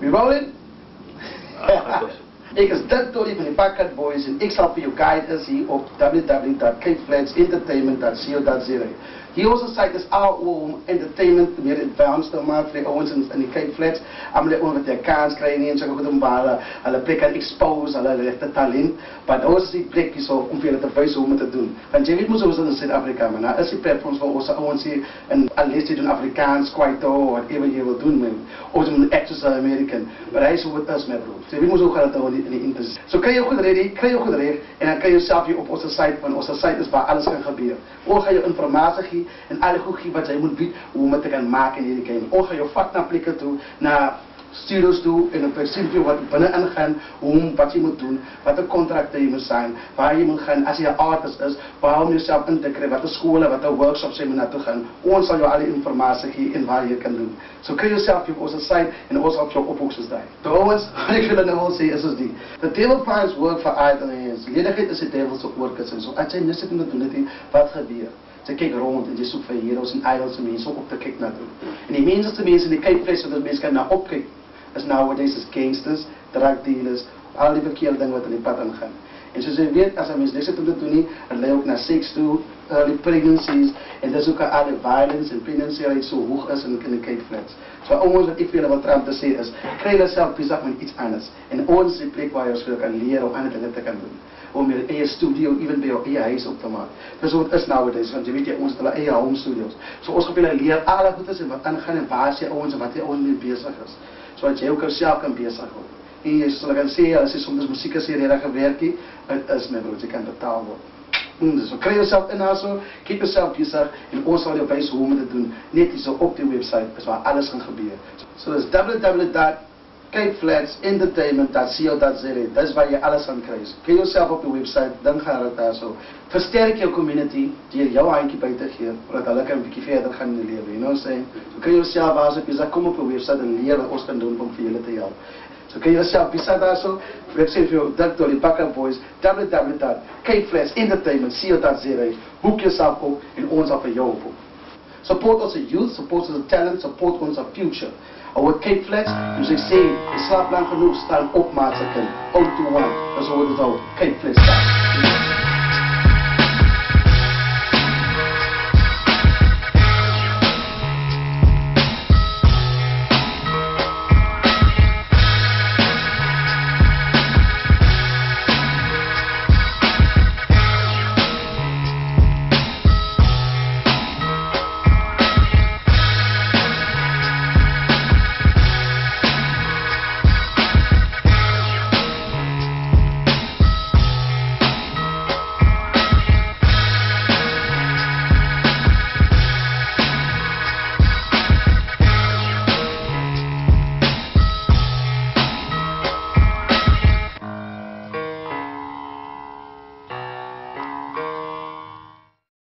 We rolling? Ik is Dirk Tolly van die Packard Boys en ik zal voor jou guiden hier op www.capeflatsentertainment.co.za. Hier onze site is al om entertainment meer advanced te maken voor de ouders in die Cape Flats. Allemaal die ouders die kans krijgen en zo goed om alle plek kan expose, alle rechte talent. Maar ons is die plek zo om veel te wijzen hoe we het doen. Want je weet hoe we in Zuid-Afrika, maar nou is die platforms voor onze ouders hier en alles die doen Afrikaans, Kwaito, whatever je wil doen. Of ze moeten actors American. Maar hij is hoe het is met bro. Je weet hoe gaat het in die internet. Zo kan je goed reden, en dan kan je zelf hier op onze site, want onze site is waar alles kan gebeuren. Ook ga je informatie geven en alle goed geven wat jij moet bieden, hoe we het kan maken in die game. Ook ga je vak naar plekken toe, naar studios toe, en een principe wat binnenin gaan, wat je moet doen, wat de contracten je moet zijn, waar je moet gaan als je een artist is, waar je jezelf in te krijgen, wat de scholen, wat de workshops je moet naartoe gaan. Ons zal je alle informatie geven en waar je kan doen. Zo kun je zelf op onze site en ons op je ophoogstens daar. Trouwens, wat ik wil nou wel zeggen is die. The devil finds work for idle hands. Ledigheid is de devil's workers en zo. Als jij niks in te doen, wat gebeurt? Ze kijken rond en je zoekt van heroes en idols en mensen op te kijken naar doen. En die mensen die kijken vlees, dat mensen kan naar opkijken. Is nowadays is gangsters, drug dealers, al die verkeerde dingen wat in die pad aan gaan. En zoals je weet, als een mens niks om te doen, het leidt ook naar seks toe, early pregnancies, en dat is ook al die violence en pregnancy rate zo hoog is in de Cape Flats. Zo ons wat ik veel wat Trump te zeggen is, krijg jezelf bezig met iets anders. En ons is die plek waar je veel kan leren om andere dingen te kan doen. Om je eigen studio, even bij je eigen huis op te maken. Dat is hoe het is nowadays, want je weet je, ons het wel eigen home studios. Zo ons gaan leren alle goed is en wat aangaan en waar je ons en wat je ons mee bezig is. Zodat je ook zelf kan bezig worden. En je zal gaan zeggen, als je soms muziek is hier gewerkt, het is mijn brood, je kan betaald worden. Dus so, krijg jezelf in zo, keep jezelf bezig en ons zal je wijzen hoe we het doen. Net zo op die website is waar alles kan gebeuren. So dat is www.capeflatsentertainment.co.za. Dat is waar je alles kan krijgen. Krijg jezelf op de website, dan gaat het daar zo. Versterk je community, die jouw handje bij te geven, zodat alle kan een beetje verder gaan in het leven. You know what I'm saying? So krijg jezelf als je bezig, kom op de website en leer wat ons kan doen om voor jullie te helpen. So kun je jezelf bezig daar zo, ik zeg voor jou, Dirk Tolly, Packard Boys, www.capeflatsentertainment.co.za. Boek jezelf op en ons al voor jou op. Support onze youth, support onze talent, support onze future. Our Cape Flats, dus ik zeg, je slaapt lang genoeg, staan op maatzakken, 0 to 1, dat is hoe het is ook, Cape Flats.